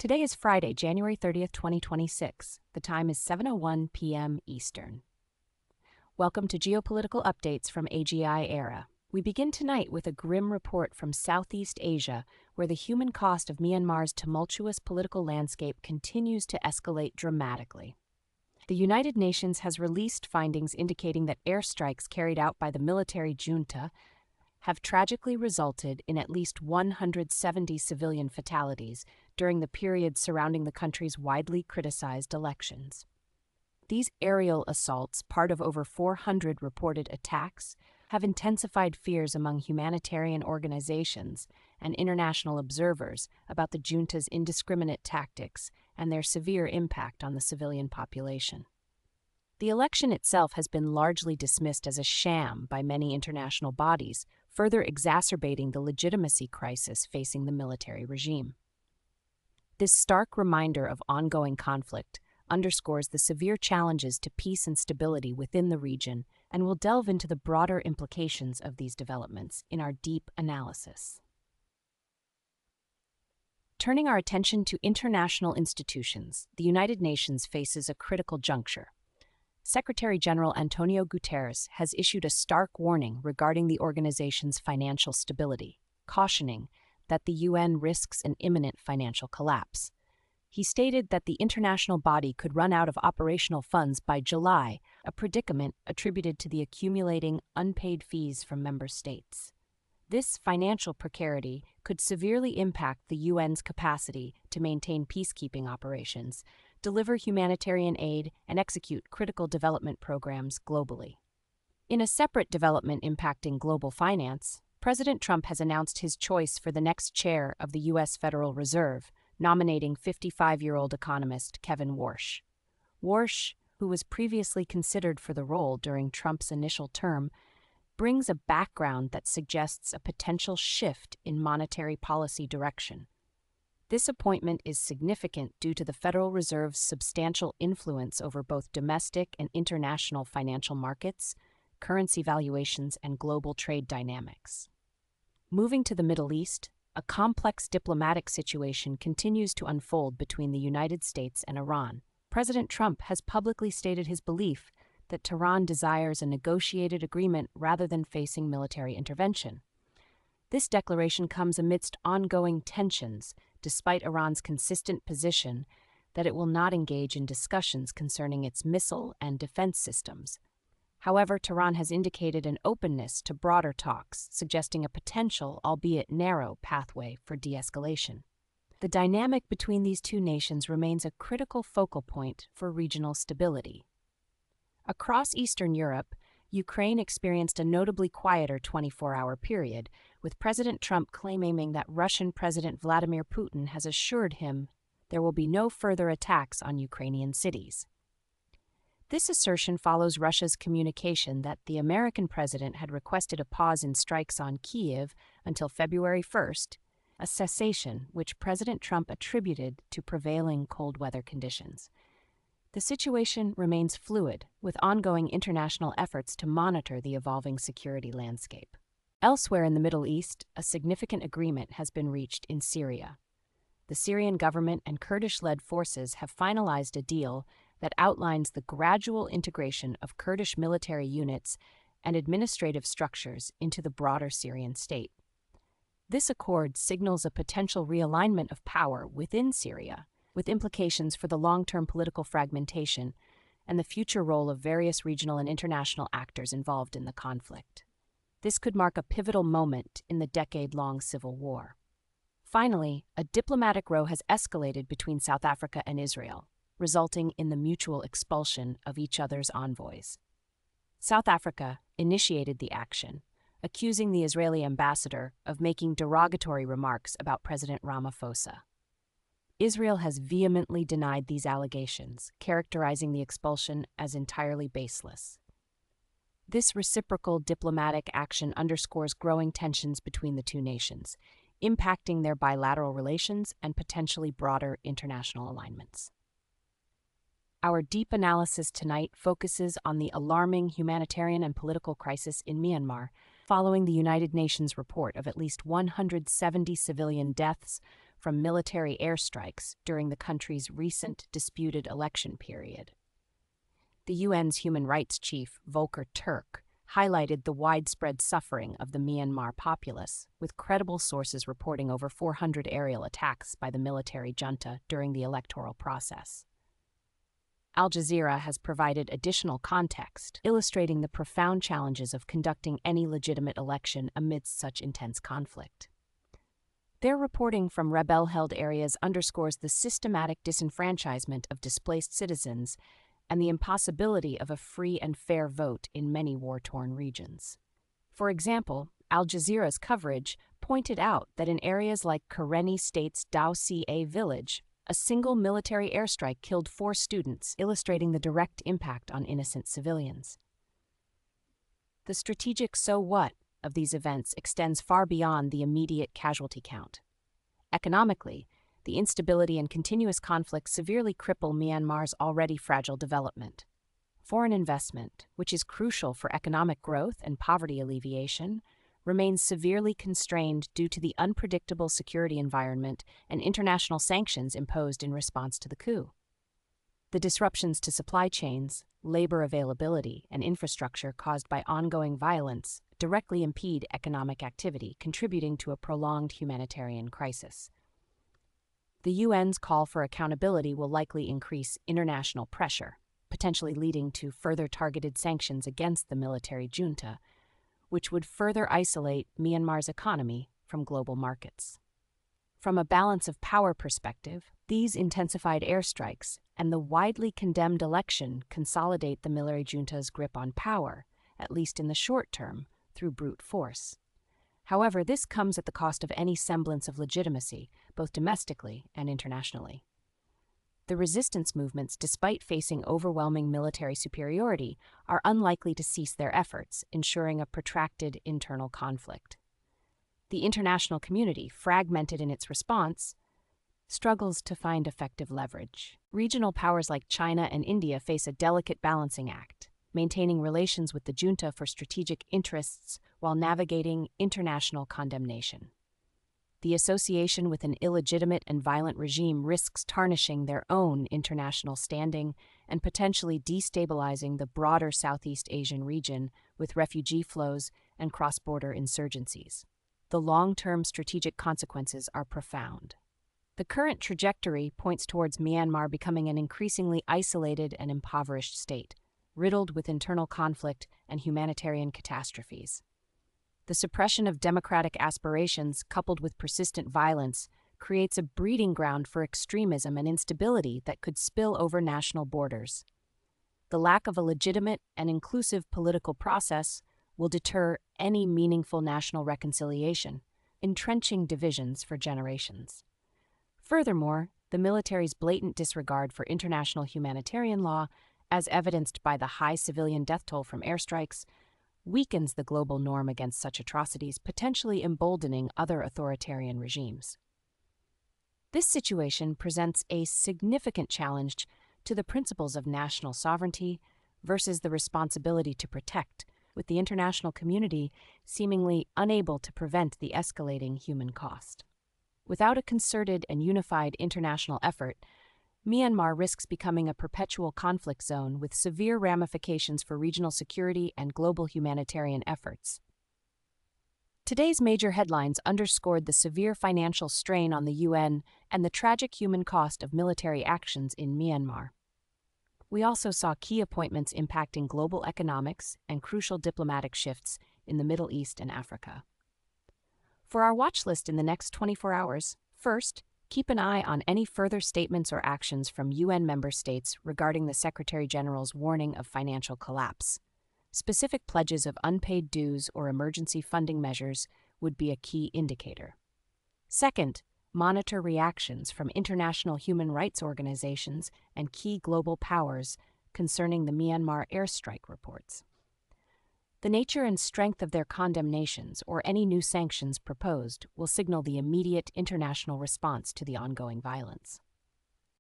Today is Friday, January 30th, 2026. The time is 7:01 p.m. Eastern. Welcome to Geopolitical Updates from AGI Era. We begin tonight with a grim report from Southeast Asia, where the human cost of Myanmar's tumultuous political landscape continues to escalate dramatically. The United Nations has released findings indicating that airstrikes carried out by the military junta have tragically resulted in at least 170 civilian fatalities during the period surrounding the country's widely criticized elections. These aerial assaults, part of over 400 reported attacks, have intensified fears among humanitarian organizations and international observers about the junta's indiscriminate tactics and their severe impact on the civilian population. The election itself has been largely dismissed as a sham by many international bodies, further exacerbating the legitimacy crisis facing the military regime. This stark reminder of ongoing conflict underscores the severe challenges to peace and stability within the region, and will delve into the broader implications of these developments in our deep analysis. Turning our attention to international institutions, the United Nations faces a critical juncture. Secretary-General Antonio Guterres has issued a stark warning regarding the organization's financial stability, cautioning that the UN risks an imminent financial collapse. He stated that the international body could run out of operational funds by July, a predicament attributed to the accumulating unpaid fees from member states. This financial precarity could severely impact the UN's capacity to maintain peacekeeping operations, deliver humanitarian aid, and execute critical development programs globally. In a separate development impacting global finance, President Trump has announced his choice for the next chair of the U.S. Federal Reserve, nominating 55-year-old economist Kevin Warsh. Warsh, who was previously considered for the role during Trump's initial term, brings a background that suggests a potential shift in monetary policy direction. This appointment is significant due to the Federal Reserve's substantial influence over both domestic and international financial markets, currency valuations, and global trade dynamics. Moving to the Middle East, a complex diplomatic situation continues to unfold between the United States and Iran. President Trump has publicly stated his belief that Tehran desires a negotiated agreement rather than facing military intervention. This declaration comes amidst ongoing tensions, despite Iran's consistent position that it will not engage in discussions concerning its missile and defense systems. However, Tehran has indicated an openness to broader talks, suggesting a potential, albeit narrow, pathway for de-escalation. The dynamic between these two nations remains a critical focal point for regional stability. Across Eastern Europe, Ukraine experienced a notably quieter 24-hour period, with President Trump claiming that Russian President Vladimir Putin has assured him there will be no further attacks on Ukrainian cities. This assertion follows Russia's communication that the American president had requested a pause in strikes on Kyiv until February 1st, a cessation which President Trump attributed to prevailing cold weather conditions. The situation remains fluid, with ongoing international efforts to monitor the evolving security landscape. Elsewhere in the Middle East, a significant agreement has been reached in Syria. The Syrian government and Kurdish-led forces have finalized a deal that outlines the gradual integration of Kurdish military units and administrative structures into the broader Syrian state. This accord signals a potential realignment of power within Syria, with implications for the long-term political fragmentation and the future role of various regional and international actors involved in the conflict. This could mark a pivotal moment in the decade-long civil war. Finally, a diplomatic row has escalated between South Africa and Israel, resulting in the mutual expulsion of each other's envoys. South Africa initiated the action, accusing the Israeli ambassador of making derogatory remarks about President Ramaphosa. Israel has vehemently denied these allegations, characterizing the expulsion as entirely baseless. This reciprocal diplomatic action underscores growing tensions between the two nations, impacting their bilateral relations and potentially broader international alignments. Our deep analysis tonight focuses on the alarming humanitarian and political crisis in Myanmar, following the United Nations report of at least 170 civilian deaths from military airstrikes during the country's recent disputed election period. The UN's human rights chief, Volker Turk, highlighted the widespread suffering of the Myanmar populace, with credible sources reporting over 400 aerial attacks by the military junta during the electoral process. Al Jazeera has provided additional context, illustrating the profound challenges of conducting any legitimate election amidst such intense conflict. Their reporting from rebel-held areas underscores the systematic disenfranchisement of displaced citizens and the impossibility of a free and fair vote in many war-torn regions. For example, Al Jazeera's coverage pointed out that in areas like Karenni State's Dao-Si-A village, a single military airstrike killed 4 students, illustrating the direct impact on innocent civilians. The strategic "so what" of these events extends far beyond the immediate casualty count. Economically, the instability and continuous conflict severely cripple Myanmar's already fragile development. Foreign investment, which is crucial for economic growth and poverty alleviation, remains severely constrained due to the unpredictable security environment and international sanctions imposed in response to the coup. The disruptions to supply chains, labor availability, and infrastructure caused by ongoing violence directly impede economic activity, contributing to a prolonged humanitarian crisis. The UN's call for accountability will likely increase international pressure, potentially leading to further targeted sanctions against the military junta, which would further isolate Myanmar's economy from global markets. From a balance of power perspective, these intensified airstrikes and the widely condemned election consolidate the military junta's grip on power, at least in the short term, through brute force. However, this comes at the cost of any semblance of legitimacy, both domestically and internationally. The resistance movements, despite facing overwhelming military superiority, are unlikely to cease their efforts, ensuring a protracted internal conflict. The international community, fragmented in its response, struggles to find effective leverage. Regional powers like China and India face a delicate balancing act, maintaining relations with the junta for strategic interests while navigating international condemnation. The association with an illegitimate and violent regime risks tarnishing their own international standing and potentially destabilizing the broader Southeast Asian region with refugee flows and cross-border insurgencies. The long-term strategic consequences are profound. The current trajectory points towards Myanmar becoming an increasingly isolated and impoverished state, riddled with internal conflict and humanitarian catastrophes. The suppression of democratic aspirations, coupled with persistent violence, creates a breeding ground for extremism and instability that could spill over national borders. The lack of a legitimate and inclusive political process will deter any meaningful national reconciliation, entrenching divisions for generations. Furthermore, the military's blatant disregard for international humanitarian law, as evidenced by the high civilian death toll from airstrikes, weakens the global norm against such atrocities, potentially emboldening other authoritarian regimes. This situation presents a significant challenge to the principles of national sovereignty versus the responsibility to protect, with the international community seemingly unable to prevent the escalating human cost. Without a concerted and unified international effort, Myanmar risks becoming a perpetual conflict zone with severe ramifications for regional security and global humanitarian efforts. Today's major headlines underscored the severe financial strain on the UN and the tragic human cost of military actions in Myanmar. We also saw key appointments impacting global economics and crucial diplomatic shifts in the Middle East and Africa. For our watch list in the next 24 hours, first, keep an eye on any further statements or actions from UN member states regarding the Secretary General's warning of financial collapse. Specific pledges of unpaid dues or emergency funding measures would be a key indicator. Second, monitor reactions from international human rights organizations and key global powers concerning the Myanmar airstrike reports. The nature and strength of their condemnations or any new sanctions proposed will signal the immediate international response to the ongoing violence.